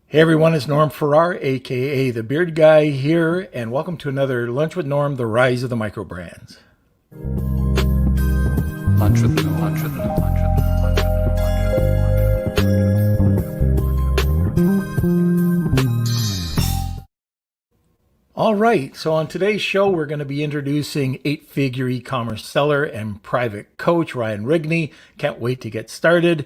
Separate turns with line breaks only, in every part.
Hey everyone, it's Norm Farrar, aka the Beard Guy here, and welcome to another Lunch with Norm, the Rise of the Microbrands.
Lunch with Norm. Lunch with Norm. Lunch with
All right, so on today's show, we're going to be introducing eight-figure e-commerce seller and private coach Ryan Rigney. Can't wait to get started.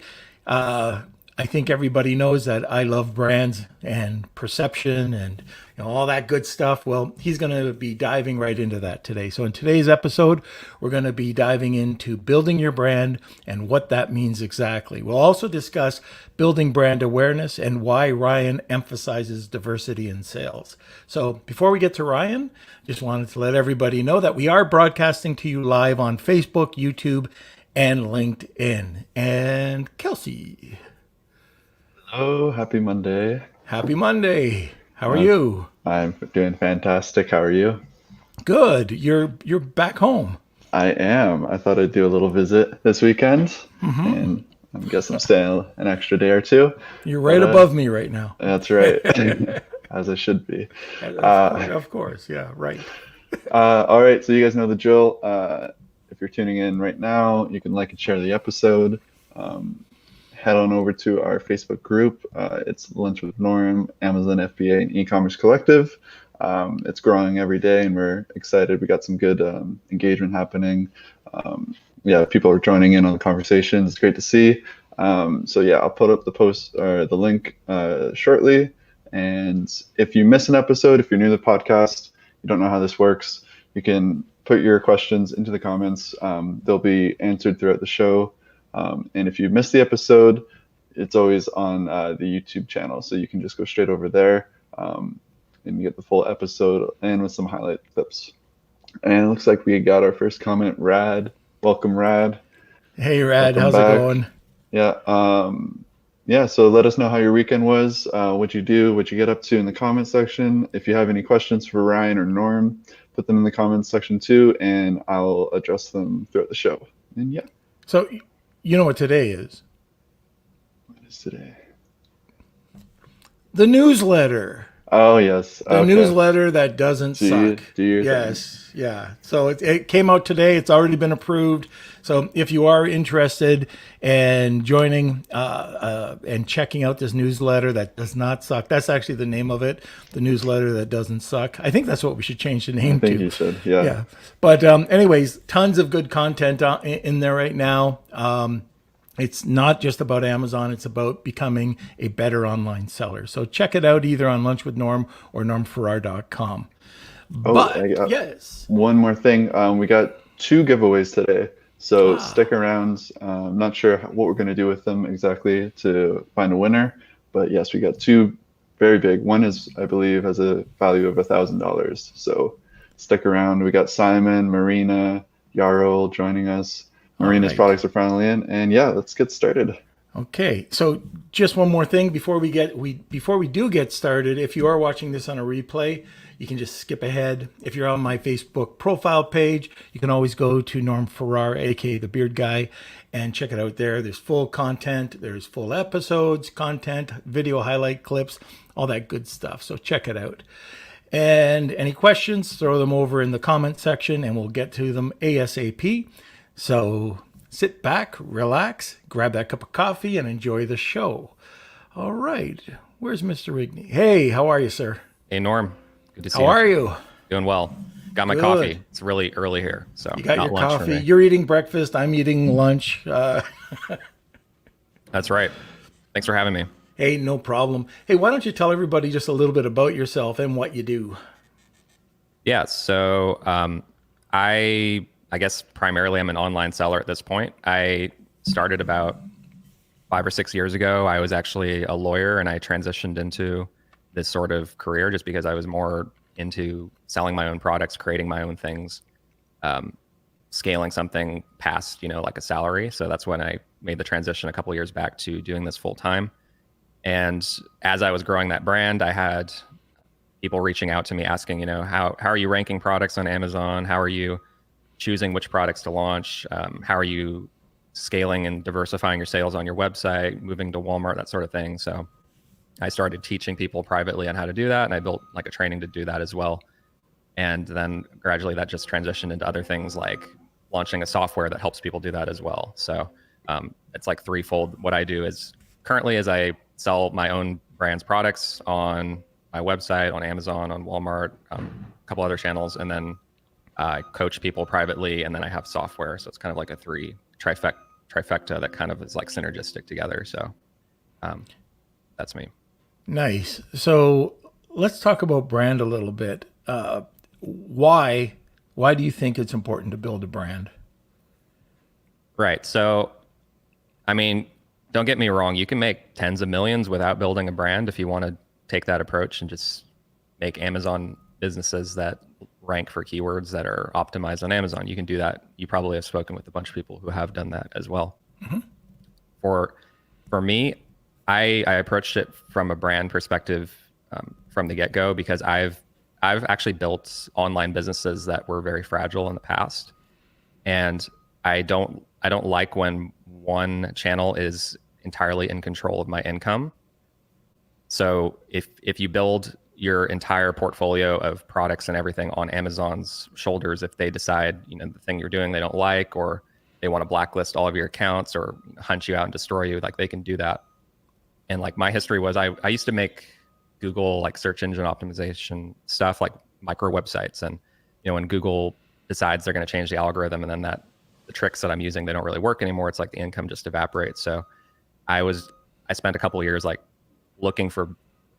I think everybody knows that I love brands and perception and all that good stuff. Well, he's going to be diving right into that today. So in today's episode, we're going to be diving into building your brand and what that means exactly. We'll also discuss building brand awareness and why Ryan emphasizes diversity in sales. So before we get to Ryan, just wanted to let everybody know that we are broadcasting to you live on Facebook, YouTube, and LinkedIn. And Kelsey.
Oh, happy Monday.
Happy Monday. How are you?
I'm doing fantastic. How are you?
Good. You're back home.
I am. I thought I'd do a little visit this weekend, and I guess I'm staying an extra day or two.
You're right above me right now.
That's right, as I should be.
Of course. Yeah, right.
All right, so you guys know the drill. If you're tuning in right now, you can like and share the episode. Head on over to our Facebook group. It's Lunch with Norm, Amazon FBA, and eCommerce Collective. It's growing every day, and we're excited. We got some good engagement happening. People are joining in on the conversations. It's great to see. I'll put up the post or the link shortly. And if you miss an episode, if you're new to the podcast, you don't know how this works, you can put your questions into the comments. They'll be answered throughout the show. And if you missed the episode, it's always on the YouTube channel. So you can just go straight over there and you get the full episode and with some highlight clips. And it looks like we got our first comment, Rad. Welcome, Rad.
Hey, Rad.
Welcome
how's
back.
it going?
So let us know how your weekend was, what you do, what you get up to in the comment section. If you have any questions for Ryan or Norm, put them in the comments section too, and I'll address them throughout the show. And yeah.
So you know what today is?
What is today?
The newsletter.
Oh, yes.
The newsletter that doesn't suck.
Do you?
Yes. Yeah. So it came out today. It's already been approved. So if you are interested in joining and checking out this newsletter that does not suck, that's actually the name of it. The newsletter that doesn't suck. I think that's what we should change the name to.
I think you should. Yeah.
Yeah. But anyways, tons of good content in there right now. It's not just about Amazon. It's about becoming a better online seller. So check it out either on Lunch with Norm or normfarrar.com. Yes.
One more thing. We got 2 giveaways today. So stick around. I'm not sure what we're going to do with them exactly to find a winner. But yes, we got 2 very big. One is, I believe, has a value of $1,000. So stick around. We got Simon, Marina, Yarrow joining us. Marina's products are finally in, and let's get started.
Okay, so just one more thing before we do get started. If you are watching this on a replay, you can just skip ahead. If you're on my Facebook profile page, you can always go to Norm Farrar, aka the Beard Guy, and check it out there. There's full content, there's full episodes, content, video highlight clips, all that good stuff. So check it out. And any questions, throw them over in the comment section, and we'll get to them ASAP. So sit back, relax, grab that cup of coffee, and enjoy the show. All right. Where's Mr. Rigney? Hey, how are you, sir?
Hey, Norm. Good to see you.
How are you?
Doing well. Got my coffee. It's really early here, so
you got
not
your
lunch
coffee.
for me.
You're eating breakfast. I'm eating lunch.
That's right. Thanks for having me.
Hey, no problem. Hey, why don't you tell everybody just a little bit about yourself and what you do?
Yeah, so I guess primarily I'm an online seller at this point. I started about 5 or 6 years ago. I was actually a lawyer, and I transitioned into this sort of career just because I was more into selling my own products, creating my own things, scaling something past, like a salary. So that's when I made the transition a couple of years back to doing this full time. And as I was growing that brand, I had people reaching out to me asking, how are you ranking products on Amazon? How are you choosing which products to launch? How are you scaling and diversifying your sales on your website, moving to Walmart, that sort of thing? So I started teaching people privately on how to do that, and I built like a training to do that as well. And then gradually that just transitioned into other things like launching a software that helps people do that as well. So it's like threefold. What I do is currently is I sell my own brand's products on my website, on Amazon, on Walmart, a couple other channels, and then I coach people privately, and then I have software. So it's kind of like a trifecta that kind of is like synergistic together. So that's me.
Nice. So let's talk about brand a little bit. Why do you think it's important to build a brand?
Right. So, I mean, don't get me wrong. You can make tens of millions without building a brand if you want to take that approach and just make Amazon businesses that rank for keywords that are optimized on Amazon. You can do that. You probably have spoken with a bunch of people who have done that as well. Mm-hmm. For me, I approached it from a brand perspective from the get-go because I've actually built online businesses that were very fragile in the past, and I don't like when one channel is entirely in control of my income. So if you build your entire portfolio of products and everything on Amazon's shoulders, if they decide the thing you're doing they don't like, or they want to blacklist all of your accounts or hunt you out and destroy you, like they can do that. And like my history was I used to make Google like search engine optimization stuff, like micro websites. And when Google decides they're going to change the algorithm, and then the tricks that I'm using, they don't really work anymore, it's like the income just evaporates. So I spent a couple of years like looking for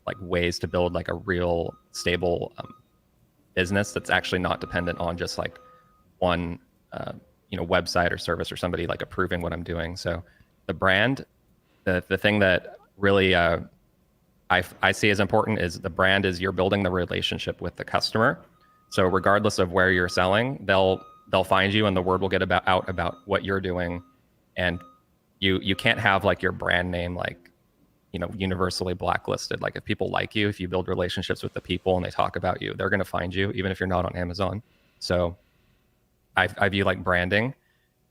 like ways to build like a real stable business that's actually not dependent on just like one website or service or somebody like approving what I'm doing. So the brand, the thing that really I see as important is the brand is you're building the relationship with the customer. So regardless of where you're selling, they'll find you and the word will get out about what you're doing. And you can't have like your brand name like universally blacklisted. Like if people like you, if you build relationships with the people and they talk about you, they're going to find you even if you're not on Amazon. So I view like branding,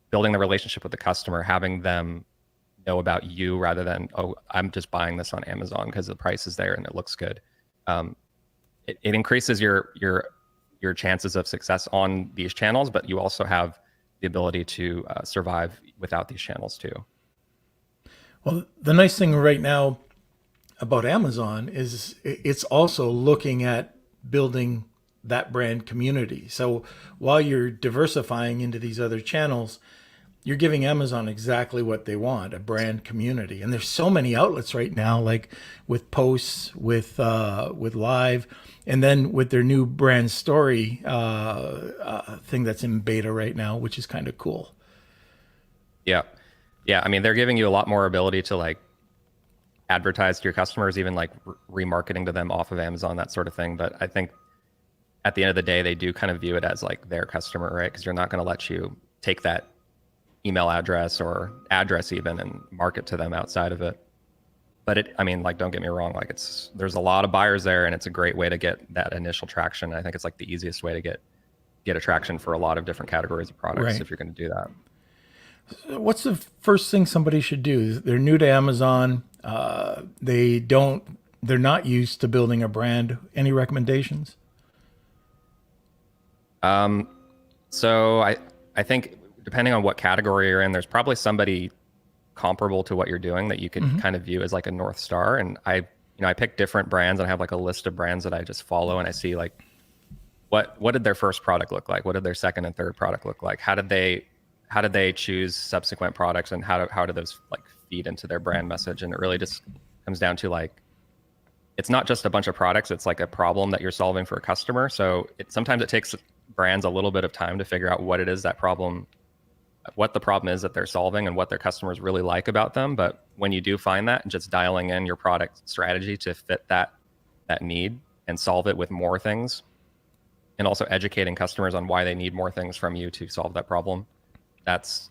building the relationship with the customer, having them know about you rather than, oh, I'm just buying this on Amazon because the price is there and it looks good. It increases your chances of success on these channels, but you also have the ability to survive without these channels too.
Well, the nice thing right now about Amazon is it's also looking at building that brand community. So while you're diversifying into these other channels, you're giving Amazon exactly what they want, a brand community. And there's so many outlets right now, like with posts, with live, and then with their new brand story thing that's in beta right now, which is kind of cool.
Yeah. I mean, they're giving you a lot more ability to like advertise to your customers, even like remarketing to them off of Amazon, that sort of thing. But I think at the end of the day, they do kind of view it as like their customer, right? Because you're not going to let you take that email address or address even and market to them outside of it. But don't get me wrong, like there's a lot of buyers there and it's a great way to get that initial traction. I think it's like the easiest way to get attraction for a lot of different categories of products, right, if you're going to do that.
What's the first thing somebody should do? They're new to Amazon. They're not used to building a brand. Any recommendations?
So I think depending on what category you're in, there's probably somebody comparable to what you're doing that you could kind of view as like a North Star. And I pick different brands and I have like a list of brands that I just follow, and I see like what did their first product look like? What did their second and third product look like? How did they choose subsequent products, and how do those like feed into their brand message? And it really just comes down to like, it's not just a bunch of products, it's like a problem that you're solving for a customer. So sometimes it takes brands a little bit of time to figure out what it is what the problem is that they're solving and what their customers really like about them. But when you do find that, just dialing in your product strategy to fit that need and solve it with more things, and also educating customers on why they need more things from you to solve that problem. That's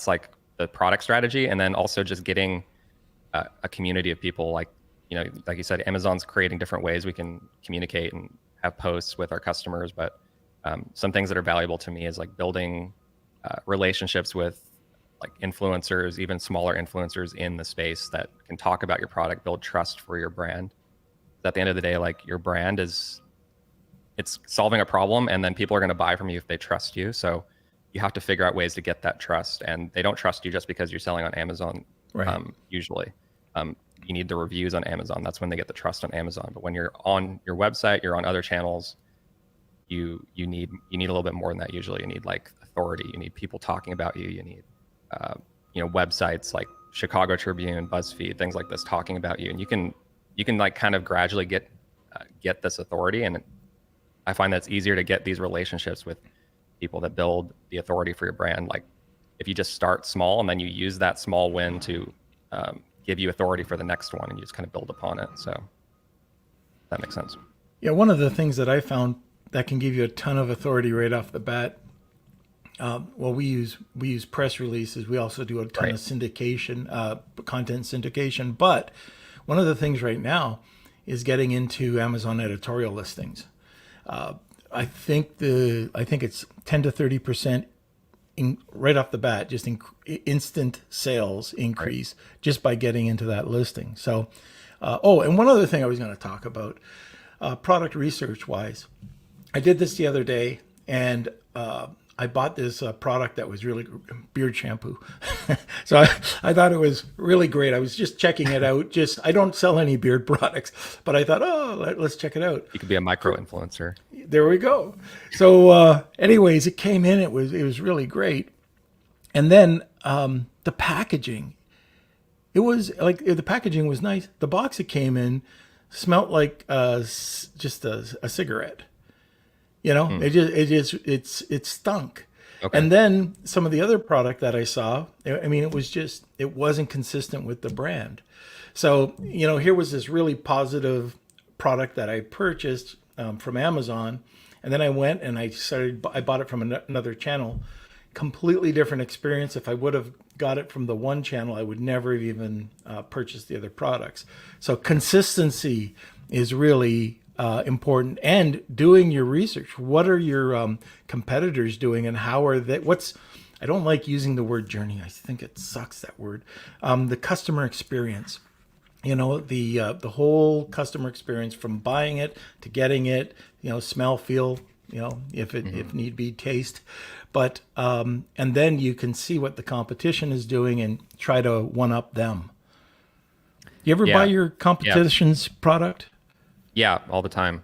like the product strategy. And then also just getting a community of people, like you said, Amazon's creating different ways we can communicate and have posts with our customers. But some things that are valuable to me is like building relationships with like influencers, even smaller influencers in the space that can talk about your product, build trust for your brand. At the end of the day, like your brand it's solving a problem, and then people are going to buy from you if they trust you. So you have to figure out ways to get that trust, and they don't trust you just because you're selling on Amazon.
Right.
Usually, you need the reviews on Amazon. That's when they get the trust on Amazon. But when you're on your website, you're on other channels, you need a little bit more than that. Usually, you need like authority. You need people talking about you. You need websites like Chicago Tribune, BuzzFeed, things like this talking about you, and you can like kind of gradually get this authority. And I find that it's easier to get these relationships with people that build the authority for your brand. Like if you just start small and then you use that small win to give you authority for the next one, and you just kind of build upon it. So that makes sense.
Yeah, one of the things that I found that can give you a ton of authority right off the bat. Well, we use press releases. We also do a ton of syndication, content syndication. But one of the things right now is getting into Amazon editorial listings. I think it's 10 to 30% right off the bat, just instant sales increase just by getting into that listing. So, and one other thing I was going to talk about, product research wise, I did this the other day, and I bought this product that was really beard shampoo. So I thought it was really great. I was just checking it out. I don't sell any beard products, but I thought, let's check it out.
You could be a micro influencer.
There we go. So anyways, it came in. It was really great. And then the packaging, it was like, the packaging was nice. The box it came in smelled like just a cigarette. You know, it stunk. Okay. And then some of the other product that I saw, I mean, it wasn't consistent with the brand. So, here was this really positive product that I purchased from Amazon. And then I went and I bought it from another channel. Completely different experience. If I would have got it from the one channel, I would never have even purchased the other products. So consistency is really important, and doing your research. What are your competitors doing, and how are they? I don't like using the word journey. I think it sucks, that word. The customer experience. The whole customer experience from buying it to getting it. Smell, feel. If need be, taste. But and then you can see what the competition is doing and try to one up them. You ever buy your competition's product?
Yeah, all the time.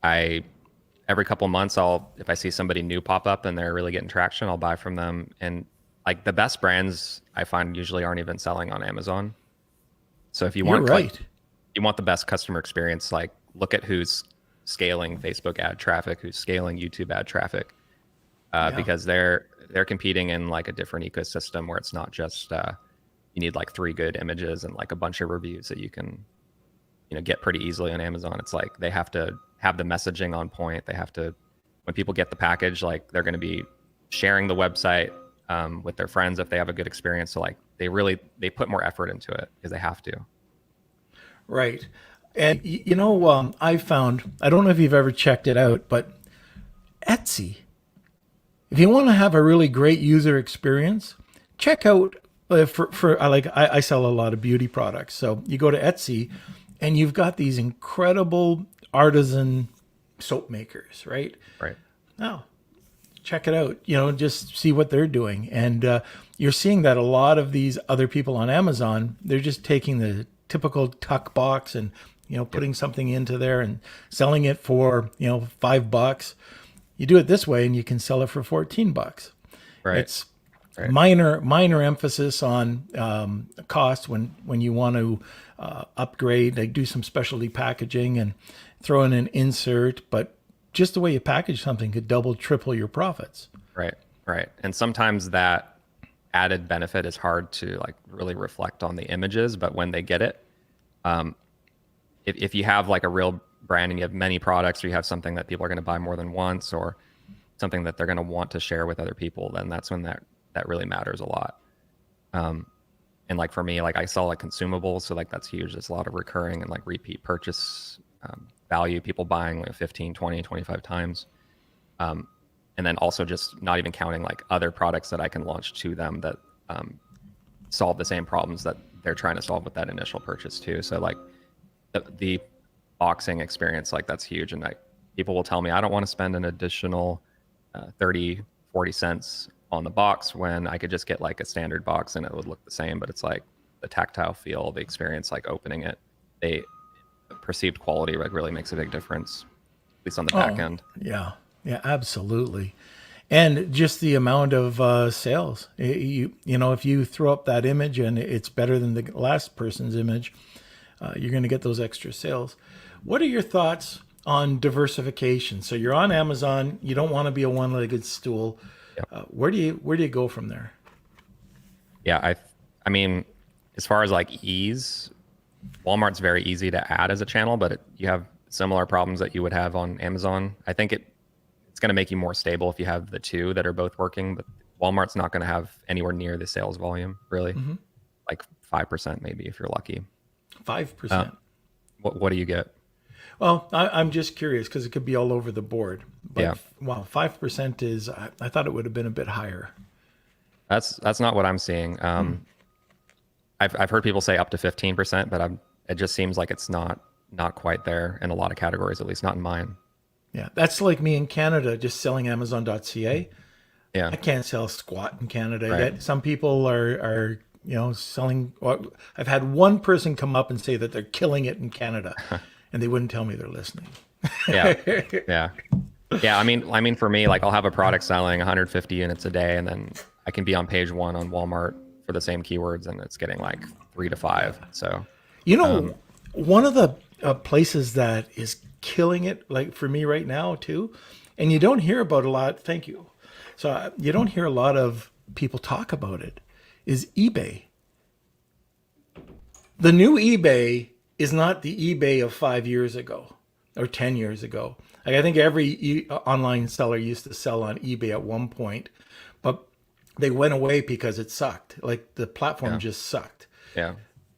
Every couple of months, if I see somebody new pop up and they're really getting traction, I'll buy from them. And like the best brands I find usually aren't even selling on Amazon. So if you want, you want the best customer experience, like look at who's scaling Facebook ad traffic, who's scaling YouTube ad traffic, because they're competing in like a different ecosystem where it's not just you need like 3 good images and like a bunch of reviews that you can get pretty easily on Amazon. It's like they have to have the messaging on point. They have to, when people get the package, like they're going to be sharing the website with their friends if they have a good experience. So like they put more effort into it because they have to.
Right. And I found, I don't know if you've ever checked it out, but Etsy, if you want to have a really great user experience, check out I sell a lot of beauty products. So you go to Etsy, and you've got these incredible artisan soap makers, right?
Right.
Now, check it out. Just see what they're doing. And you're seeing that a lot of these other people on Amazon, they're just taking the typical tuck box and, putting something into there and selling it for, $5. You do it this way and you can sell it for $14.
Right.
It's minor emphasis on cost when you want to upgrade. They do some specialty packaging and throw in an insert, but just the way you package something could double, triple your profits.
Right. And sometimes that added benefit is hard to like really reflect on the images, but when they get it, if you have like a real brand and you have many products, or you have something that people are going to buy more than once, or something that they're going to want to share with other people, then that's when that really matters a lot. And like for me, like I sell like consumables, so like that's huge. There's a lot of recurring and like repeat purchase value, people buying like 15, 20, 25 times. and then also just not even counting like other products that I can launch to them that solve the same problems that they're trying to solve with that initial purchase too. So like the boxing experience, like that's huge. And like people will tell me, I don't want to spend an additional 30, 40 cents on the box when I could just get like a standard box and it would look the same. But it's like the tactile feel, the experience, like opening it, the perceived quality like really makes a big difference, at least on the back end.
Yeah, yeah, absolutely. And just the amount of sales. You know, if you throw up that image and it's better than the last person's image, you're going to get those extra sales. What are your thoughts on diversification? So you're on Amazon. You don't want to be a one-legged stool.
Yep.
Where do you go from there?
Yeah, I mean, as far as like ease, Walmart's very easy to add as a channel, but you have similar problems that you would have on Amazon. I think it's going to make you more stable if you have the two that are both working, but Walmart's not going to have anywhere near the sales volume, really. Like 5% maybe if you're lucky.
5%.
What do you get?
Well, I'm just curious because it could be all over the board. But
Yeah.
wow, 5% is, I thought it would have been a bit higher.
That's not what I'm seeing. I've heard people say up to 15%, but it just seems like it's not quite there in a lot of categories, at least not in mine.
Yeah, that's like me in Canada, just selling Amazon.ca.
Yeah.
I can't sell squat in Canada.
Right.
Yet some people are selling. Well, I've had one person come up and say that they're killing it in Canada, and they wouldn't tell me they're listening.
Yeah. Yeah. Yeah. I mean, for me, like I'll have a product selling 150 units a day, and then I can be on page 1 on Walmart for the same keywords, and it's getting like 3 to 5. So,
One of the places that is killing it, like for me right now too, and you don't hear about a lot. Thank you. So you don't hear a lot of people talk about it, is eBay. The new eBay is not the eBay of 5 years ago or 10 years ago. Like I think every online seller used to sell on eBay at one point, but they went away because it sucked. Like the platform just sucked.
yeah.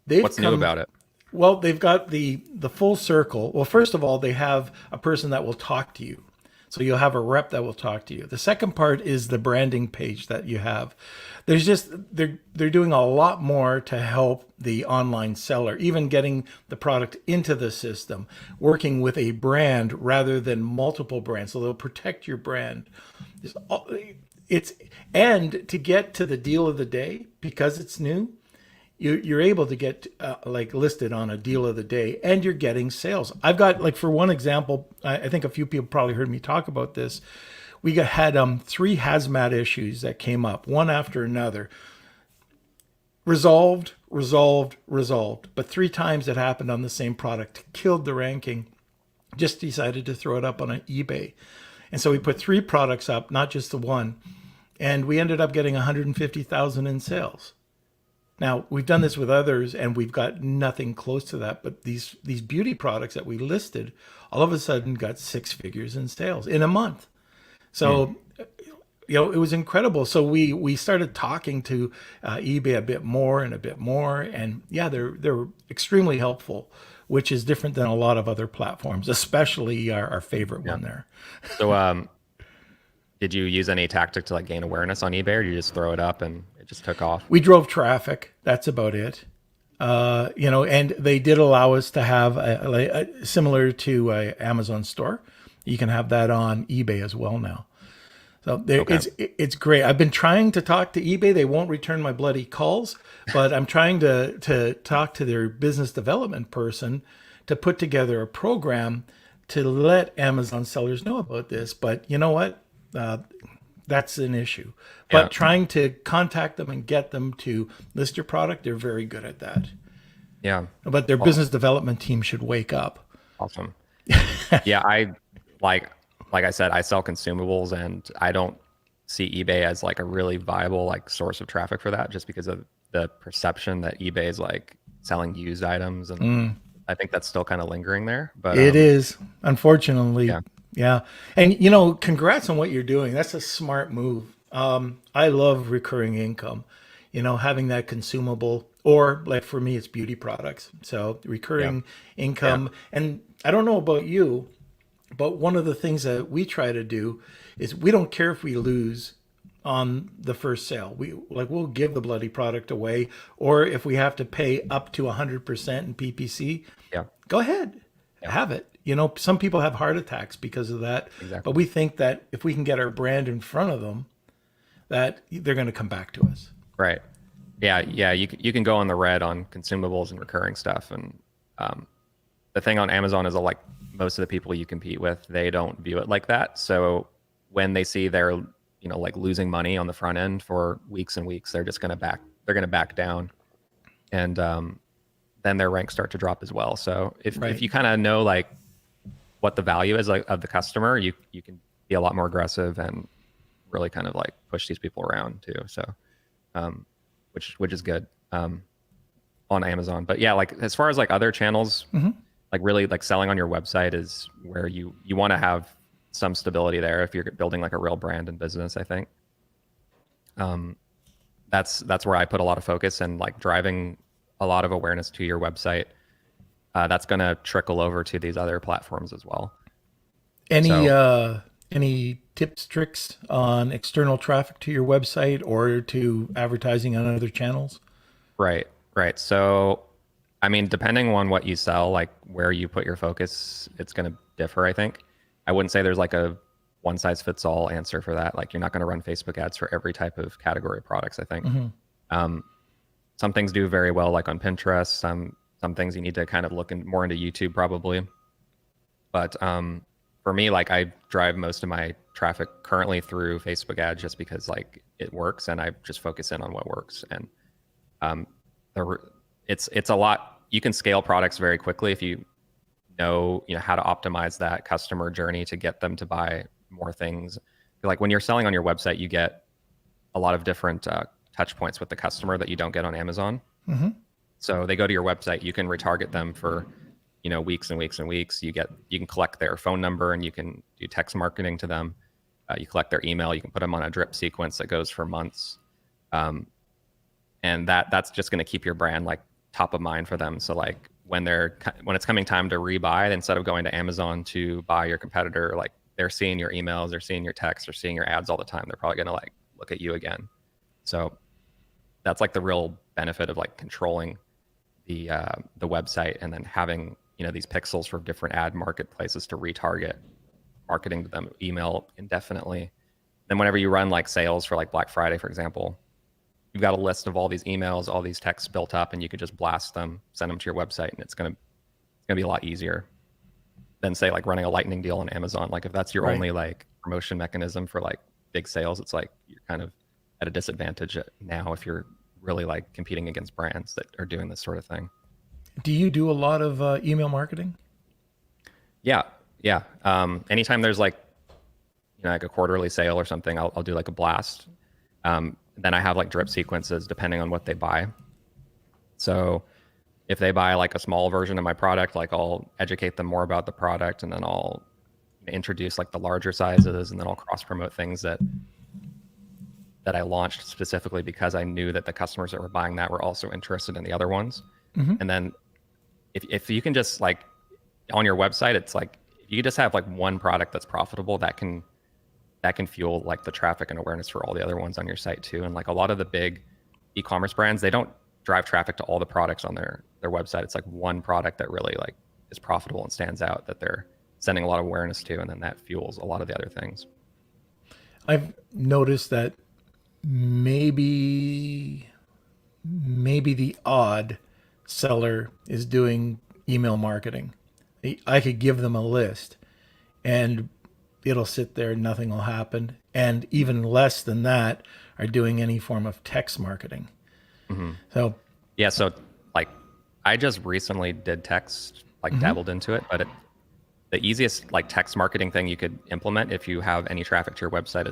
They've
What's new about it?
Well, they've got the full circle. Well, first of all, they have a person that will talk to you. So you'll have a rep that will talk to you. The second part is the branding page that you have. There's just they're doing a lot more to help the online seller, even getting the product into the system, working with a brand rather than multiple brands. So they'll protect your brand. And to get to the deal of the day, because it's new, you're able to get like listed on a deal of the day, and you're getting sales. I've got, like, for one example, I think a few people probably heard me talk about this. We had 3 hazmat issues that came up, one after another. Resolved. But 3 times it happened on the same product, killed the ranking. Just decided to throw it up on an eBay. And so we put 3 products up, not just the one. And we ended up getting 150,000 in sales. Now, we've done this with others, and we've got nothing close to that. But these beauty products that we listed, all of a sudden got 6 figures in sales in a month. So, it was incredible. So we started talking to eBay a bit more. And yeah, they're extremely helpful, which is different than a lot of other platforms, especially our favorite one there.
So, did you use any tactic to like gain awareness on eBay, or did you just throw it up and it just took off?
We drove traffic. That's about it. And they did allow us to have similar to Amazon store. You can have that on eBay as well now. So it's great. I've been trying to talk to eBay. They won't return my bloody calls, but I'm trying to talk to their business development person to put together a program to let Amazon sellers know about this. But you know what? That's an issue. But trying to contact them and get them to list your product, they're very good at that.
Yeah.
But their business development team should wake up.
Awesome. Yeah, I like I said, I sell consumables, and I don't see eBay as like a really viable like source of traffic for that, just because of the perception that eBay is like selling used items, and I think that's still kind of lingering there. But
it is, unfortunately. Yeah. And congrats on what you're doing. That's a smart move. I love recurring income, having that consumable, or like for me, it's beauty products. So recurring income. And I don't know about you, But one of the things that we try to do is we don't care if we lose on the first sale. We'll give the bloody product away, or if we have to pay up to 100% in PPC,
Yeah.
go ahead,
Yeah.
have it. You know, some people have heart attacks because of that.
Exactly.
But we think that if we can get our brand in front of them, that they're going to come back to us.
Right. Yeah. Yeah. You can go on the red on consumables and recurring stuff. And the thing on Amazon is like most of the people you compete with, they don't view it like that. So when they see they're, like losing money on the front end for weeks and weeks, they're just going to back down. And then their ranks start to drop as well. So if you kind of know like what the value is like of the customer, you can be a lot more aggressive and really kind of like push these people around too. So, which is good on Amazon. But yeah, like as far as like other channels, like really like selling on your website is where you want to have some stability there if you're building like a real brand and business, I think. That's where I put a lot of focus, and like driving a lot of awareness to your website. That's going to trickle over to these other platforms as well.
Any tips, tricks on external traffic to your website or to advertising on other channels?
Right. So, I mean, depending on what you sell, like where you put your focus, it's going to differ, I think. I wouldn't say there's like a one size fits all answer for that. Like you're not going to run Facebook ads for every type of category of products, I think. Some things do very well, like on Pinterest. Some things you need to kind of look more into YouTube probably. But for me, like I drive most of my traffic currently through Facebook ads just because like it works, and I just focus in on what works. And it's a lot. You can scale products very quickly if you know how to optimize that customer journey to get them to buy more things. Like when you're selling on your website, you get a lot of different touch points with the customer that you don't get on Amazon. So they go to your website, you can retarget them for weeks and weeks and weeks. You can collect their phone number, and you can do text marketing to them. You collect their email, you can put them on a drip sequence that goes for months. And that's just going to keep your brand like top of mind for them. So like when it's coming time to rebuy, instead of going to Amazon to buy your competitor, like they're seeing your emails, they're seeing your texts, they're seeing your ads all the time. They're probably going to like look at you again. So that's like the real benefit of like controlling the website, and then having these pixels for different ad marketplaces to retarget marketing to them, email indefinitely. Then whenever you run like sales for like Black Friday, for example, you've got a list of all these emails, all these texts built up, and you could just blast them, send them to your website, and it's gonna be a lot easier than say like running a lightning deal on Amazon. Like if that's your only like promotion mechanism for like big sales, it's like you're kind of at a disadvantage now if you're really like competing against brands that are doing this sort of thing.
Do you do a lot of email marketing?
Yeah. Anytime there's like like a quarterly sale or something, I'll do like a blast. Then I have like drip sequences depending on what they buy. So if they buy like a small version of my product, like I'll educate them more about the product, and then I'll introduce like the larger sizes, and then I'll cross promote things that I launched specifically because I knew that the customers that were buying that were also interested in the other ones. And then if you can just like on your website, it's like if you just have like one product that's profitable, that can fuel like the traffic and awareness for all the other ones on your site too. And like a lot of the big e-commerce brands, they don't drive traffic to all the products on their website. It's like one product that really like is profitable and stands out that they're sending a lot of awareness to, and then that fuels a lot of the other things.
I've noticed that maybe the odd seller is doing email marketing. I could give them a list and it'll sit there, nothing will happen. And even less than that are doing any form of text marketing. So
yeah, so like I just recently did text, like dabbled into it, but the easiest like text marketing thing you could implement if you have any traffic to your website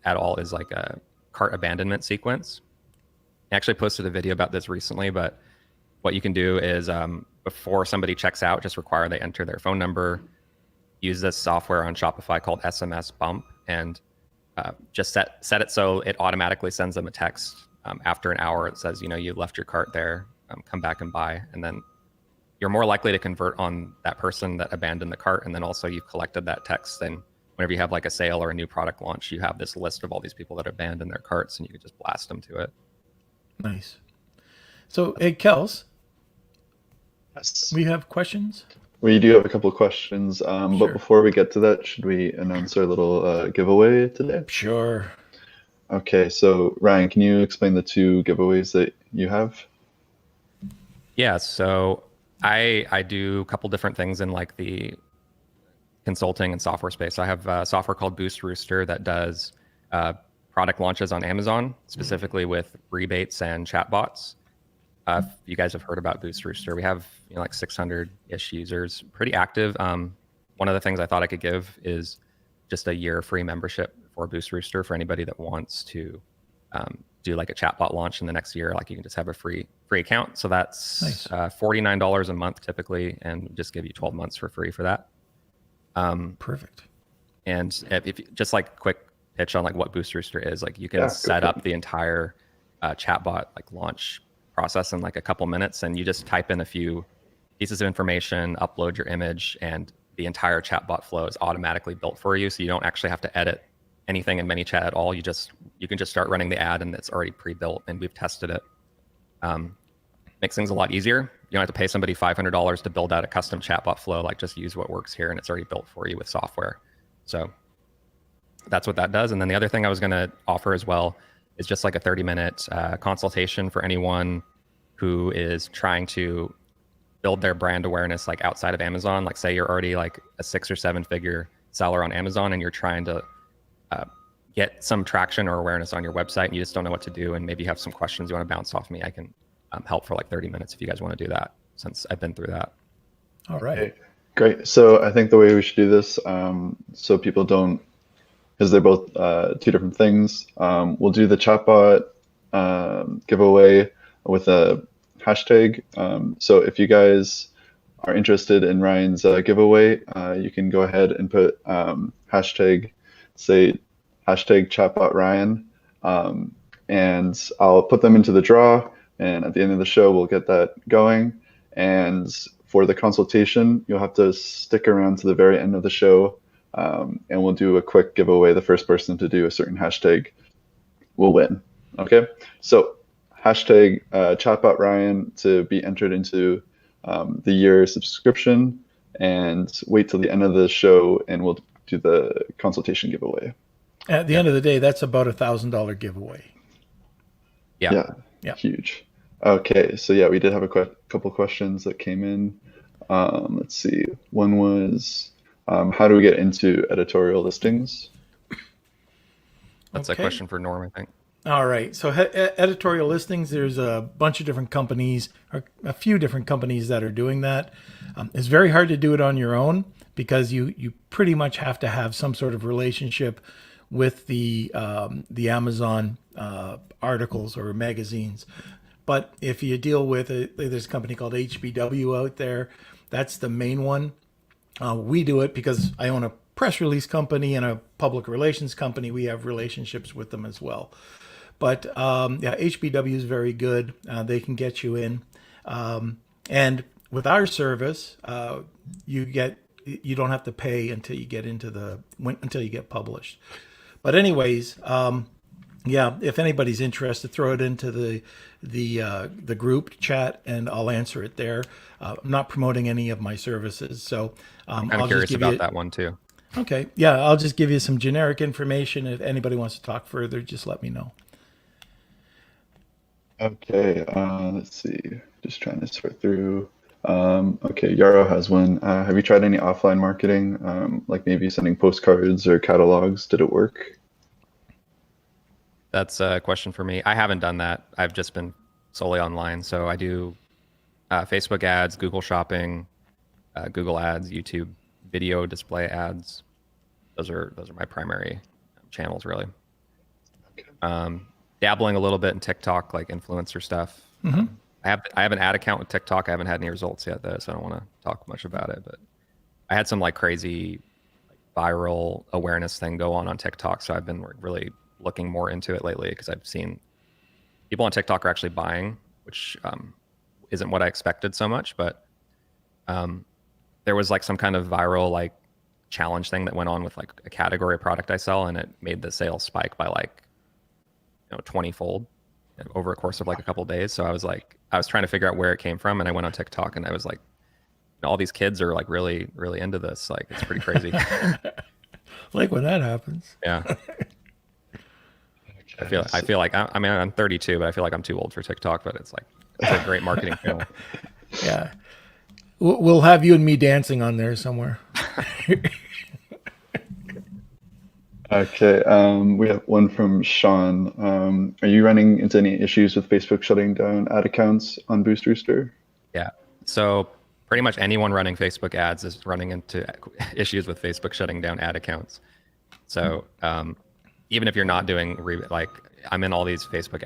at all is like a cart abandonment sequence. I actually posted a video about this recently, but what you can do is before somebody checks out, just require they enter their phone number, use this software on Shopify called SMS Bump, and just set it so it automatically sends them a text after an hour. It says, you left your cart there, come back and buy. And then you're more likely to convert on that person that abandoned the cart, and then also you've collected that text. Then whenever you have like a sale or a new product launch, you have this list of all these people that abandoned their carts, and you can just blast them to it.
Nice. So, hey, Kels,
Yes.
we have questions?
We do have a couple of questions,
Sure.
but before we get to that, should we announce our little giveaway today?
Sure.
Okay, so Ryan, can you explain the two giveaways that you have?
Yeah, so I do a couple different things in like the consulting and software space. I have a software called Boost Rooster that does product launches on Amazon, specifically with rebates and chatbots. If you guys have heard about Boost Rooster, we have like 600-ish users, pretty active. One of the things I thought I could give is just a year free membership for Boost Rooster for anybody that wants to do like a chatbot launch in the next year. Like you can just have a free account. So that's
Nice.
$49 a month typically, and just give you 12 months for free for that.
Perfect.
And if just like quick pitch on like what Boost Rooster is, like you can
Yeah, go
set
for
up the entire chatbot like launch process in like a couple minutes, and you just type in a few pieces of information, upload your image, and the entire chatbot flow is automatically built for you. So you don't actually have to edit anything in ManyChat at all. You can just start running the ad, and it's already pre-built, and we've tested it. Makes things a lot easier. You don't have to pay somebody $500 to build out a custom chatbot flow. Like just use what works here, and it's already built for you with software. So that's what that does. And then the other thing I was going to offer as well is just like a 30-minute consultation for anyone who is trying to build their brand awareness like outside of Amazon. Like say you're already like a 6 or 7 figure seller on Amazon, and you're trying to get some traction or awareness on your website, and you just don't know what to do, and maybe you have some questions you want to bounce off me. I can help for like 30 minutes if you guys want to do that, since I've been through that.
All right.
Okay, great. So I think the way we should do this, so people don't, because they're both two different things, we'll do the chatbot giveaway with a hashtag. So if you guys are interested in Ryan's giveaway, you can go ahead and put hashtag chatbot Ryan, and I'll put them into the draw. And at the end of the show, we'll get that going. And for the consultation, you'll have to stick around to the very end of the show, and we'll do a quick giveaway. The first person to do a certain hashtag will win. Okay, so hashtag chatbot Ryan to be entered into the year subscription, and wait till the end of the show, and we'll do the consultation giveaway.
At the end of the day, that's about $1,000 giveaway.
Yeah.
Yeah.
Huge. Okay, so yeah, we did have a couple questions that came in. Let's see. One was, how do we get into editorial listings?
That's
Okay.
a question for Norm, I think.
All right. So editorial listings, there's a bunch of different companies, or a few different companies that are doing that. It's very hard to do it on your own because you pretty much have to have some sort of relationship with the Amazon articles or magazines. But if you deal with there's a company called HBW out there. That's the main one. We do it because I own a press release company and a public relations company. We have relationships with them as well. But yeah, HBW is very good. They can get you in. And with our service, you don't have to pay until you get until you get published. But anyways, yeah, if anybody's interested, throw it into the group chat, and I'll answer it there. I'm not promoting any of my services, so
I'm
I'll
curious
just give
about
you.
that one too.
Okay, yeah, I'll just give you some generic information. If anybody wants to talk further, just let me know.
Okay, let's see. Just trying to sort through. Okay, Yarrow has one. Have you tried any offline marketing, like maybe sending postcards or catalogs? Did it work?
That's a question for me. I haven't done that. I've just been solely online. So I do Facebook ads, Google Shopping, Google Ads, YouTube video display ads. Those are my primary channels, really.
Okay.
Dabbling a little bit in TikTok, like influencer stuff. I have an ad account with TikTok. I haven't had any results yet, though, so I don't want to talk much about it. But I had some like crazy viral awareness thing go on TikTok, so I've been really looking more into it lately because I've seen people on TikTok are actually buying, which isn't what I expected so much. But There was like some kind of viral like challenge thing that went on with like a category of product I sell, and it made the sales spike by like 20-fold over a course of like a couple of days. So I was trying to figure out where it came from, and I went on TikTok, and I was like, all these kids are like really really into this. Like it's pretty crazy.
Like when that happens.
Yeah.
Okay.
I feel like I mean I'm 32, but I feel like I'm too old for TikTok. But it's a great marketing channel.
Yeah. We'll have you and me dancing on there somewhere.
Okay, we have one from Sean. Are you running into any issues with Facebook shutting down ad accounts on Boost Rooster?
Yeah. So pretty much anyone running Facebook ads is running into issues with Facebook shutting down ad accounts. So even if you're not doing like I'm in all these Facebook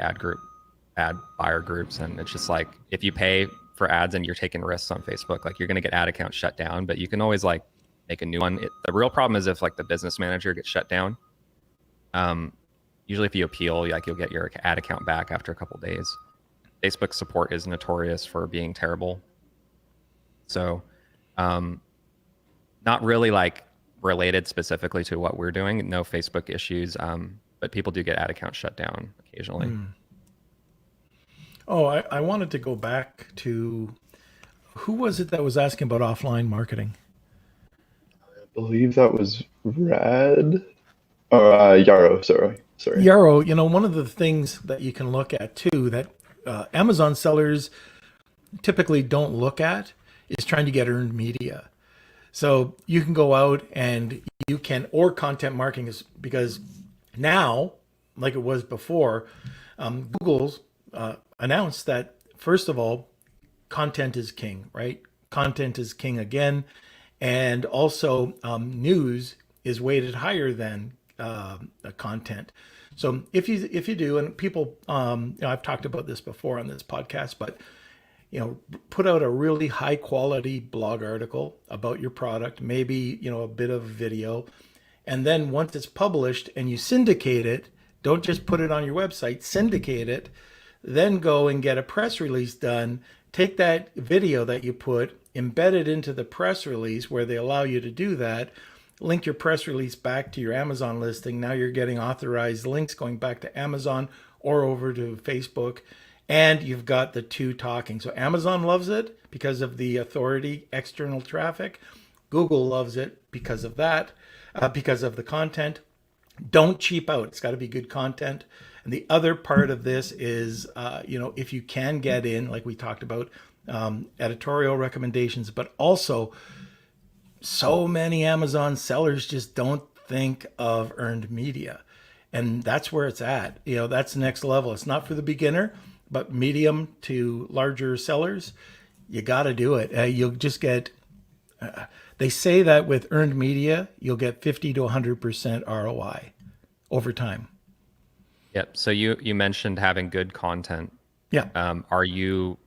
ad buyer groups, and it's just like if you pay for ads and you're taking risks on Facebook, like you're going to get ad accounts shut down, but you can always like make a new one. The real problem is if like the business manager gets shut down. Usually if you appeal, like you'll get your ad account back after a couple of days. Facebook support is notorious for being terrible. So not really like related specifically to what we're doing. No Facebook issues, but people do get ad accounts shut down occasionally.
Oh, I wanted to go back to who was it that was asking about offline marketing?
I believe that was Rad or Yarrow. Sorry.
Yarrow, one of the things that you can look at too that Amazon sellers typically don't look at is trying to get earned media. So you can go out and or content marketing is because now, like it was before, Google's announced that, first of all, content is king, right? Content is king again. And also news is weighted higher than content. So if you do, and people, I've talked about this before on this podcast, but put out a really high quality blog article about your product, maybe, a bit of video. And then once it's published and you syndicate it, don't just put it on your website, syndicate it, then go and get a press release done. Take that video that you put, embed it into the press release where they allow you to do that, link your press release back to your Amazon listing. Now you're getting authorized links going back to Amazon or over to Facebook. And you've got the two talking. So Amazon loves it because of the authority, external traffic. Google loves it because of that, because of the content. Don't cheap out. It's got to be good content. And the other part of this is, if you can get in, like we talked about, editorial recommendations, but also so many Amazon sellers just don't think of earned media. And that's where it's at. That's the next level. It's not for the beginner, but medium to larger sellers, you got to do it. You'll just get, they say that with earned media, you'll get 50 to 100% ROI over time.
Yep. So you mentioned having good content.
Yeah.
Are you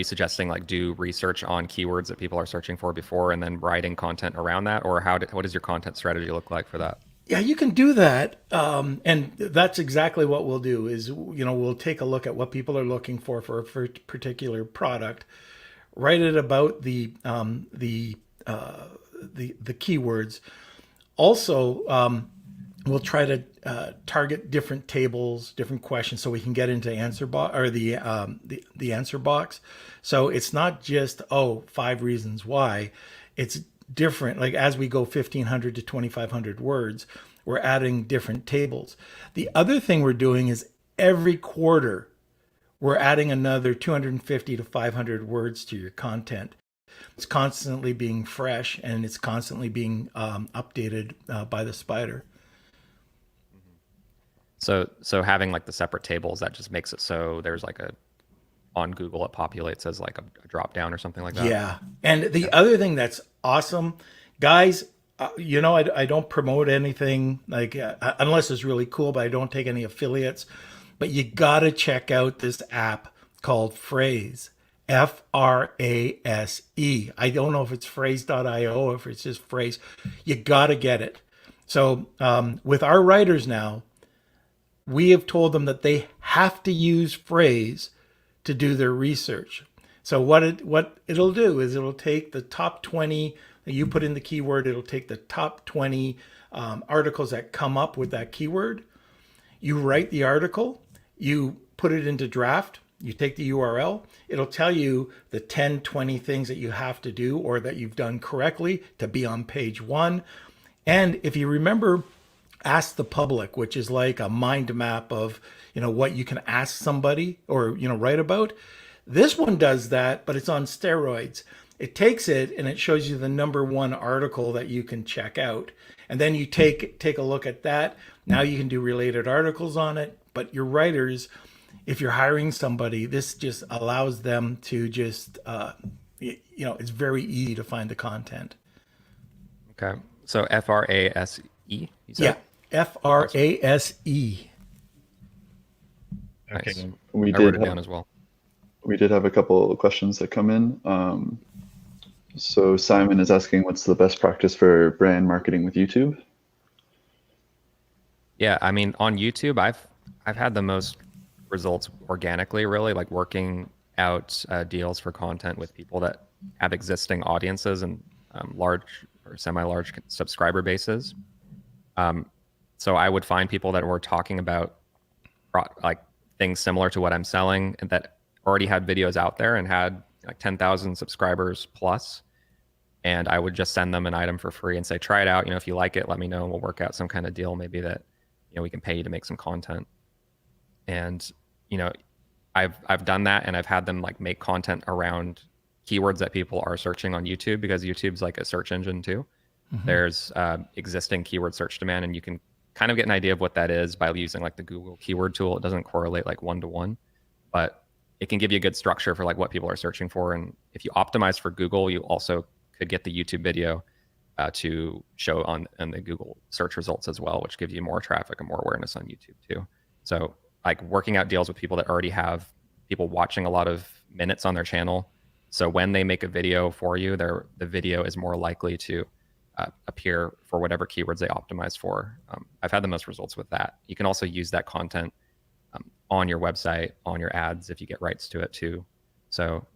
suggesting like do research on keywords that people are searching for before and then writing content around that, or what does your content strategy look like for that?
Yeah, you can do that. And that's exactly what we'll do is, we'll take a look at what people are looking for a particular product, write it about the keywords. Also, we'll try to target different tables, different questions, so we can get into answer box or the answer box. So it's not just 5 reasons why. It's different. Like as we go 1,500 to 2,500 words, we're adding different tables. The other thing we're doing is every quarter we're adding another 250 to 500 words to your content. It's constantly being fresh and it's constantly being updated by the spider.
So having like the separate tables, that just makes it so there's like on Google it populates as like a drop down or something like that.
Yeah. And the other thing that's awesome, guys, I don't promote anything like unless it's really cool, but I don't take any affiliates. But you got to check out this app called Phrase, Frase. I don't know if it's phrase.io or if it's just Phrase. You got to get it. So with our writers now, we have told them that they have to use Phrase to do their research. So what it'll do is it'll take the top 20 that you put in the keyword. It'll take the top 20 articles that come up with that keyword. You write the article, you put it into draft, you take the URL, it'll tell you the 10, 20 things that you have to do or that you've done correctly to be on page one. And if you remember, ask the public, which is like a mind map of, what you can ask somebody or, write about. This one does that, but it's on steroids. It takes it and it shows you the number one article that you can check out. And then you take a look at that. Now you can do related articles on it. But your writers, if you're hiring somebody, this just allows them to just, it's very easy to find the content.
Okay. So FRASE, you
Yeah,
said?
FRASE.
Nice.
We
I
did
wrote it
have,
down as well.
we did have a couple of questions that come in. So Simon is asking, what's the best practice for brand marketing with YouTube?
Yeah, I mean, on YouTube, I've had the most results organically, really, like working out deals for content with people that have existing audiences and large or semi-large subscriber bases. So I would find people that were talking about like things similar to what I'm selling and that already had videos out there and had like 10,000 subscribers plus. And I would just send them an item for free and say, try it out. If you like it, let me know and we'll work out some kind of deal, maybe that, we can pay you to make some content. And, I've done that and I've had them like make content around keywords that people are searching on YouTube because YouTube's like a search engine too. Mm-hmm. There's existing keyword search demand and you can kind of get an idea of what that is by using like the Google keyword tool. It doesn't correlate like 1-to-1, but it can give you a good structure for like what people are searching for. And if you optimize for Google, you also could get the YouTube video to show on the Google search results as well, which gives you more traffic and more awareness on YouTube too. So like working out deals with people that already have people watching a lot of minutes on their channel. So when they make a video for you, the video is more likely to appear for whatever keywords they optimize for. I've had the most results with that. You can also use that content on your website, on your ads, if you get rights to it too. So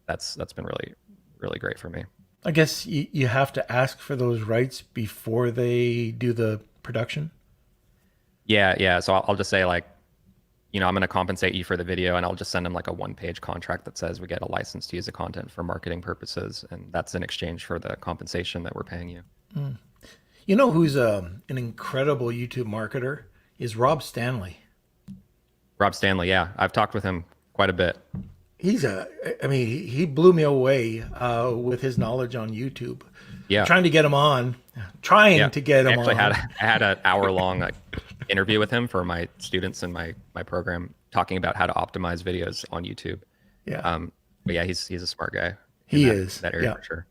that's been really, really great for me.
I guess you have to ask for those rights before they do the production.
Yeah. So I'll just say like, I'm going to compensate you for the video and I'll just send them like a 1-page contract that says we get a license to use the content for marketing purposes. And that's in exchange for the compensation that we're paying you.
Mm. You know who's an incredible YouTube marketer is Rob Stanley.
Rob Stanley. Yeah. I've talked with him quite a bit.
He blew me away with his knowledge on YouTube.
Yeah.
Trying to get him on.
I had an hour-long interview with him for my students in my program, talking about how to optimize videos on YouTube.
Yeah.
But yeah, he's a smart guy.
He is.
That area for sure.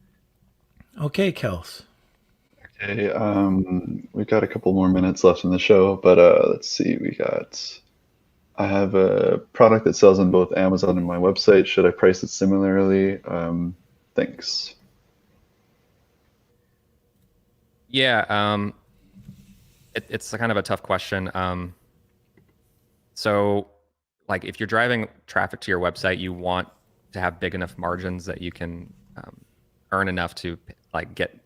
Okay, Kels.
Okay, we've got a couple more minutes left in the show, but let's see. I have a product that sells on both Amazon and my website. Should I price it similarly? Thanks.
Yeah, it's kind of a tough question. So like if you're driving traffic to your website, you want to have big enough margins that you can earn enough to like get,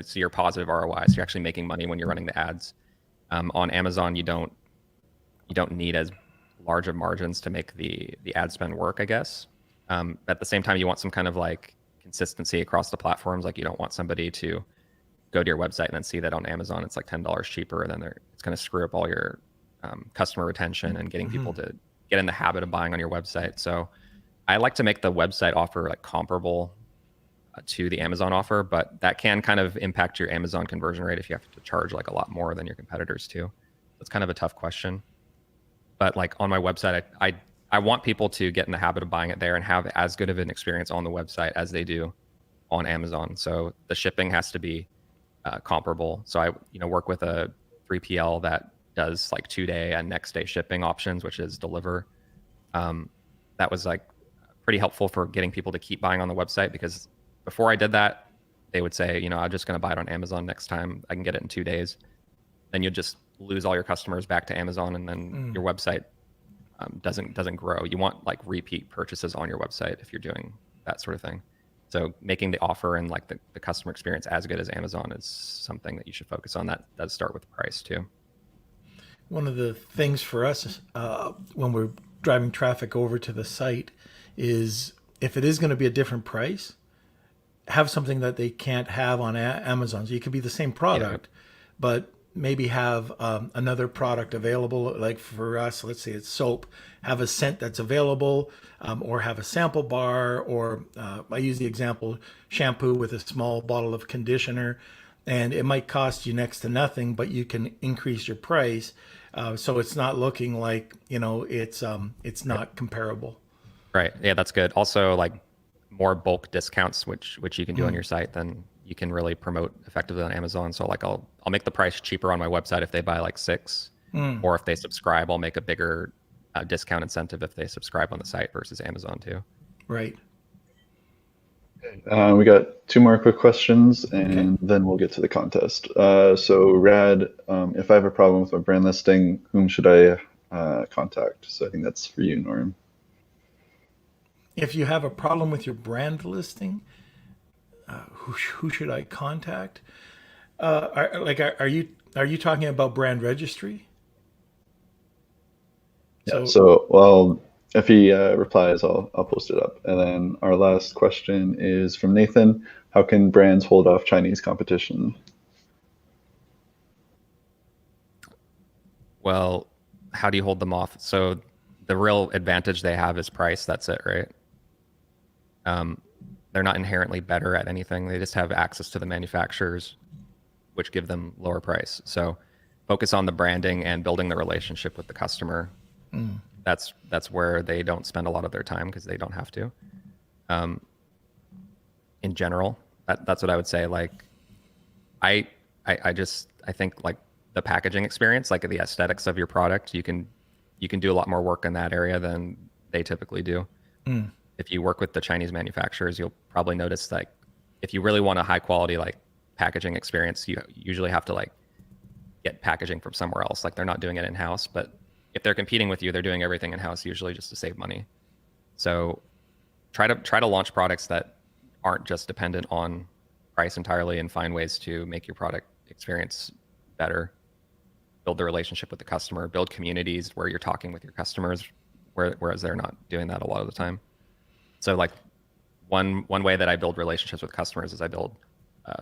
see your positive ROI. So you're actually making money when you're running the ads. On Amazon, you don't need as large of margins to make the ad spend work, I guess. At the same time, you want some kind of like consistency across the platforms. Like you don't want somebody to go to your website and then see that on Amazon it's like $10 cheaper, and then it's going to screw up all your customer retention and getting people to get in the habit of buying on your website. So I like to make the website offer like comparable to the Amazon offer, but that can kind of impact your Amazon conversion rate if you have to charge like a lot more than your competitors too. That's kind of a tough question. But like on my website, I want people to get in the habit of buying it there and have as good of an experience on the website as they do on Amazon. So the shipping has to be comparable. So I work with a 3PL that does like 2-day and next day shipping options, which is Deliver. That was like pretty helpful for getting people to keep buying on the website, because before I did that, they would say, I'm just going to buy it on Amazon next time. I can get it in 2 days. Then you'll just lose all your customers back to Amazon, and then your website doesn't grow. You want like repeat purchases on your website if you're doing that sort of thing. So making the offer and like the customer experience as good as Amazon is something that you should focus on. That does start with price too.
One of the things for us when we're driving traffic over to the site is if it is going to be a different price, have something that they can't have on Amazon. So it could be the same product, but maybe have another product available. Like for us, let's say it's soap, have a scent that's available, or have a sample bar, or I use the example shampoo with a small bottle of conditioner, and it might cost you next to nothing, but you can increase your price. So it's not looking like, it's not comparable.
Right. Yeah, that's good. Also, like more bulk discounts, which you can do on your site, then you can really promote effectively on Amazon. So like I'll make the price cheaper on my website if they buy like 6, or if they subscribe, I'll make a bigger discount incentive if they subscribe on the site versus Amazon too.
Right.
We got 2 more quick questions, and then we'll get to the contest. So Rad, if I have a problem with my brand listing, whom should I contact? So I think that's for you, Norm.
If you have a problem with your brand listing, who should I contact? Are you talking about brand registry?
Yeah. So, well, if he replies, I'll post it up. And then our last question is from Nathan. How can brands hold off Chinese competition?
Well, how do you hold them off? So the real advantage they have is price. That's it, right? They're not inherently better at anything. They just have access to the manufacturers, which give them lower price. So focus on the branding and building the relationship with the customer. That's where they don't spend a lot of their time because they don't have to. In general, that's what I would say. Like, I think like the packaging experience, like the aesthetics of your product, you can do a lot more work in that area than they typically do. If you work with the Chinese manufacturers, you'll probably notice like if you really want a high quality like packaging experience, you usually have to like get packaging from somewhere else. Like they're not doing it in house, but if they're competing with you, they're doing everything in house, usually just to save money. So try to launch products that aren't just dependent on price entirely, and find ways to make your product experience better. Build the relationship with the customer, build communities where you're talking with your customers, whereas they're not doing that a lot of the time. So like one way that I build relationships with customers is I build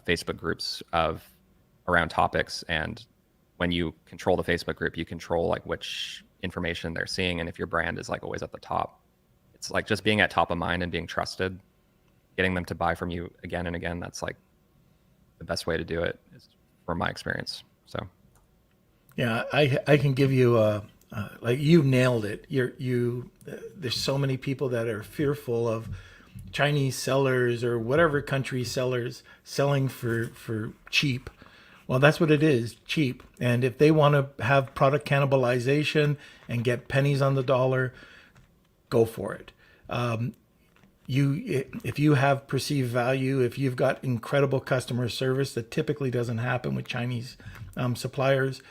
Facebook groups around topics. And when you control the Facebook group, you control like which information they're seeing. And if your brand is like always at the top, it's like just being at top of mind and being trusted, getting them to buy from you again and again. That's like the best way to do it, is from my experience. So
Yeah, I can give you like you nailed it. There's so many people that are fearful of Chinese sellers or whatever country sellers selling for cheap. Well, that's what it is, cheap. And if they want to have product cannibalization and get pennies on the dollar, go for it. If you have perceived value, if you've got incredible customer service that typically doesn't happen with Chinese suppliers,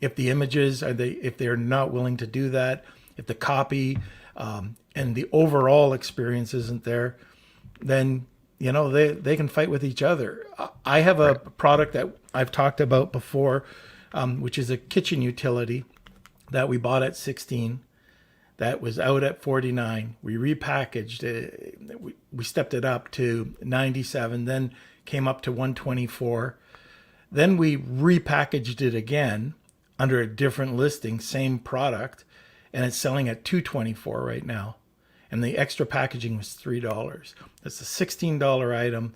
if the images if they're not willing to do that, if the copy and the overall experience isn't there, then they can fight with each other. I have a product that I've talked about before, which is a kitchen utility that we bought at 16. That was out at 49. We repackaged it. We stepped it up to 97, then came up to 124. Then we repackaged it again under a different listing, same product, and it's selling at 224 right now. And the extra packaging was $3. That's a $16 item,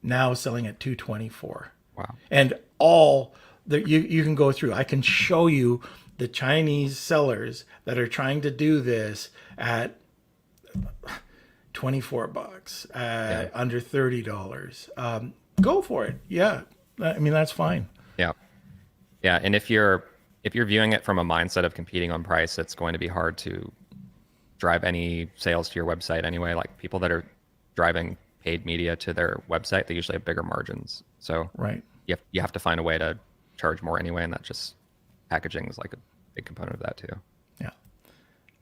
now selling at 224.
wow.
And all that you can go through. I can show you the Chinese sellers that are trying to do this at $24, under $30. Go for it. Yeah. I mean, that's fine.
Yeah. Yeah. And if you're viewing it from a mindset of competing on price, it's going to be hard to drive any sales to your website anyway. Like people that are driving paid media to their website, they usually have bigger margins. So
Right.
you have to find a way to charge more anyway. And that just packaging is like a big component of that too.
Yeah.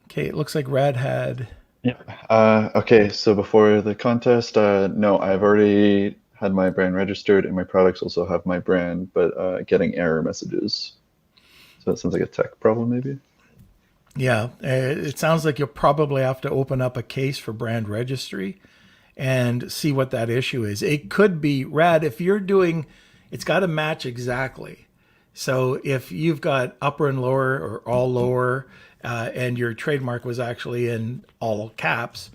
Okay. It looks like Rad had
Yeah. Okay, so before the contest, no, I've already had my brand registered and my products also have my brand, but getting error messages. So that sounds like a tech problem, maybe?
Yeah, it sounds like you'll probably have to open up a case for brand registry and see what that issue is. It could be rad if you're doing, it's got to match exactly. So if you've got upper and lower or all lower, and your trademark was actually in all caps,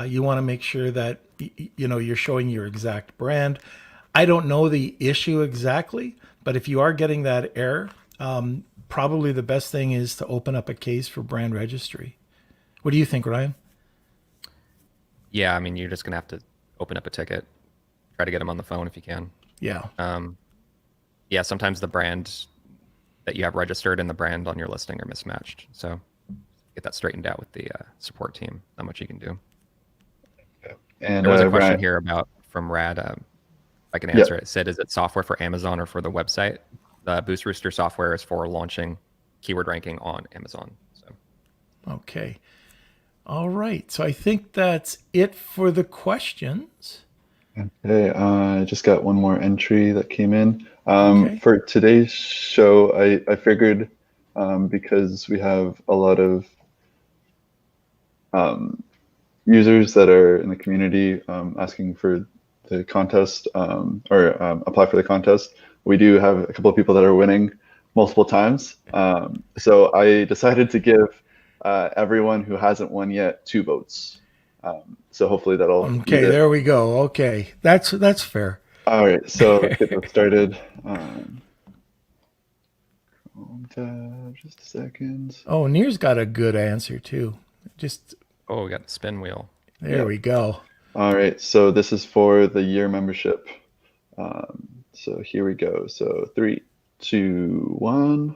you want to make sure that you're showing your exact brand. I don't know the issue exactly, but if you are getting that error, probably the best thing is to open up a case for brand registry. What do you think, Ryan?
Yeah, I mean, you're just gonna have to open up a ticket, try to get them on the phone if you can.
Yeah.
Yeah, sometimes the brand that you have registered and the brand on your listing are mismatched. So get that straightened out with the support team. Not much you can do.
And
There was a question
Ryan,
here about from Rad. I can
yeah,
answer it. It said, is it software for Amazon or for the website? The Boost Rooster software is for launching keyword ranking on Amazon. So
Okay. All right. So I think that's it for the questions.
okay, I just got one more entry that came in.
Okay.
For today's show, I figured because we have a lot of um, users that are in the community asking for the contest or apply for the contest. We do have a couple of people that are winning multiple times. So I decided to give everyone who hasn't won yet 2 votes. So hopefully that'll ease
Okay,
it.
there we go. Okay. That's fair.
All right, so let's get that started. Just a second.
Oh, Near's got a good answer too. Just
oh, we got the spin wheel.
there
Yep.
we go.
All right, so this is for the year membership. So here we go. So 3, 2, 1.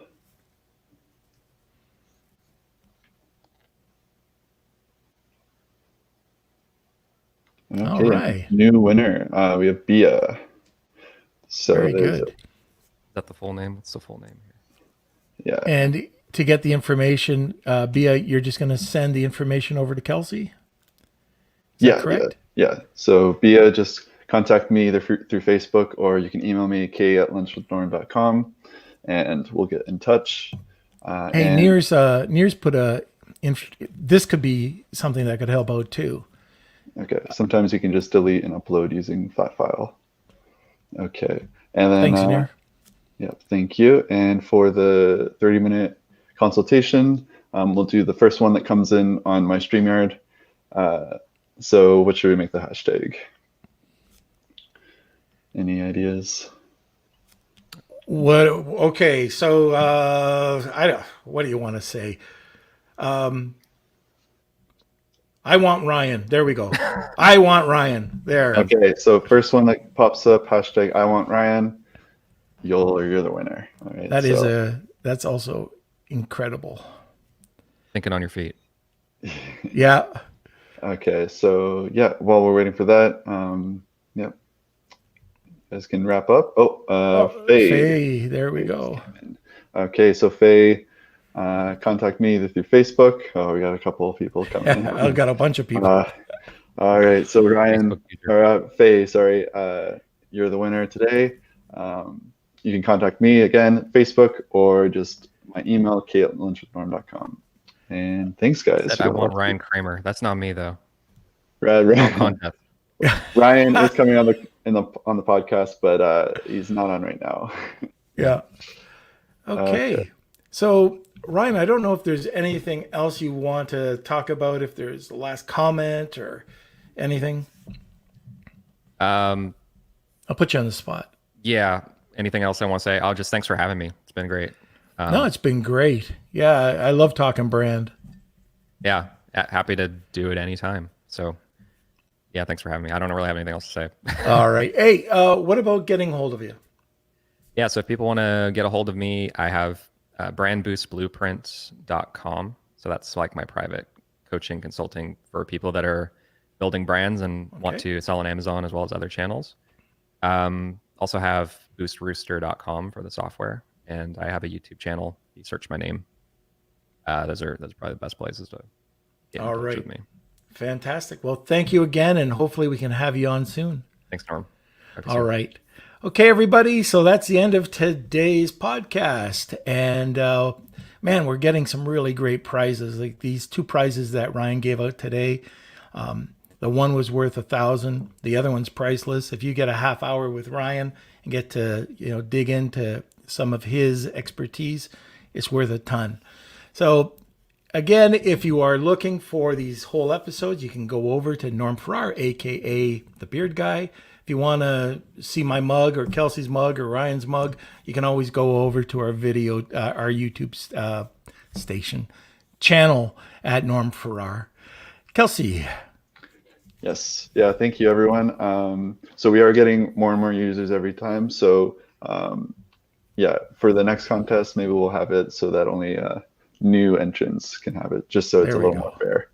All
Okay,
right.
new winner. We have Bia. So
Very
there's
good.
Is that the full name? What's the full name here?
yeah,
And to get the information, Bia, you're just going to send the information over to Kelsey. Is that
yeah, yeah,
correct?
yeah. So Bia, just contact me either through Facebook or you can email me k@lunchwithnorm.com and we'll get in touch.
Hey,
And
Near's put a. This could be something that could help out too.
okay, sometimes you can just delete and upload using flat file. Okay, and then
Thanks, Near.
yeah, thank you. And for the 30-minute consultation, we'll do the first one that comes in on my StreamYard. So what should we make the hashtag? Any ideas?
What? Okay, so I don't. What do you want to say? I want Ryan. There we go. I want Ryan. There.
Okay, so first one that pops up, hashtag I want Ryan, you're the winner. All right,
That is
so
that's also incredible.
Thinking on your feet.
Yeah.
okay, so yeah, while we're waiting for that, yep, you guys can wrap up. Oh, Faye.
Faye, there we go.
Okay, so Faye, contact me either through Facebook. Oh, we got a couple of people coming
I've
in.
got a bunch of people.
All right, so Ryan,
Facebook user.
or Faye, sorry, you're the winner today. You can contact me again, Facebook, or just my email, k@lunchwithnorm.com. And thanks, guys.
Said, I want Ryan Kramer. That's not me though.
Rad,
No
Ryan.
contest.
Ryan is coming on the podcast, but he's not on right now.
Yeah. Okay.
Okay.
So, Ryan, I don't know if there's anything else you want to talk about, if there's the last comment or anything.
Um,
I'll put you on the spot.
yeah. Anything else I want to say? Oh, just thanks for having me. It's been great.
No, it's been great. Yeah, I love talking brand.
Yeah. Happy to do it anytime. So yeah, thanks for having me. I don't really have anything else to say.
All right. Hey, what about getting hold of you?
Yeah. So if people want to get a hold of me, I have brandboostblueprints.com. So that's like my private coaching consulting for people that are building brands and want to sell on Amazon as well as other channels. Also have boostrooster.com for the software. And I have a YouTube channel. You search my name. Those are probably the best places to get in
All
touch
right.
with me.
Fantastic. Well, thank you again, and hopefully we can have you on soon.
Thanks, Norm. Talk to you
All
soon.
right. Okay, everybody. So that's the end of today's podcast. And man, we're getting some really great prizes. Like these 2 prizes that Ryan gave out today. The one was worth $1,000. The other one's priceless. If you get a half hour with Ryan and get to, dig into some of his expertise, it's worth a ton. So again, if you are looking for these whole episodes, you can go over to Norm Farrar, aka the Beard Guy. If you want to see my mug or Kelsey's mug or Ryan's mug, you can always go over to our our YouTube station channel at Norm Farrar. Kelsey.
Yes. Yeah. Thank you, everyone. So we are getting more and more users every time. So yeah, for the next contest, maybe we'll have it so that only new entrants can have it, just so it's a little more fair.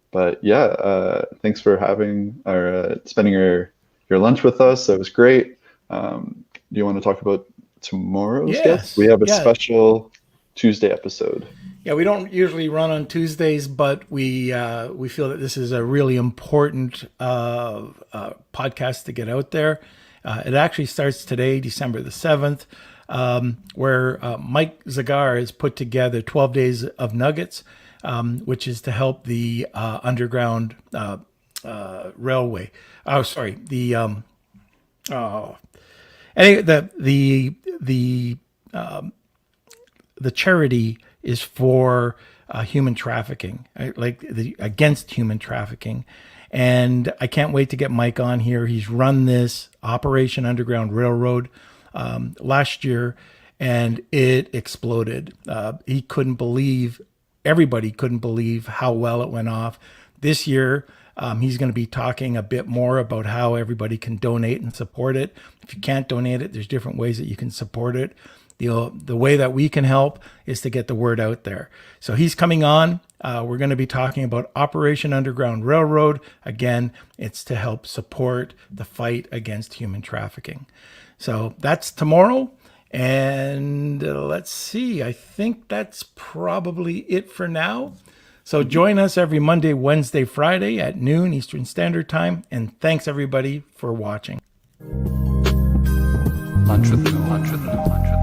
But yeah, thanks for having or spending your lunch with us. That was great. Do you want to talk about tomorrow's guest? We have a special Tuesday episode.
Yeah, we don't usually run on Tuesdays, but we feel that this is a really important podcast to get out there. It actually starts today, December the 7th, where Mike Zagar has put together 12 days of nuggets, which is to help the underground railway. Oh, sorry, the charity is for human trafficking, like against human trafficking. And I can't wait to get Mike on here. He's run this Operation Underground Railroad last year, and it exploded. Everybody couldn't believe how well it went off. This year, he's going to be talking a bit more about how everybody can donate and support it. If you can't donate it, there's different ways that you can support it. The way that we can help is to get the word out there. So he's coming on. We're going to be talking about Operation Underground Railroad. Again, it's to help support the fight against human trafficking. So that's tomorrow. And let's see, I think that's probably it for now. So join us every Monday, Wednesday, Friday at noon Eastern Standard Time. And thanks everybody for watching.
Lunch with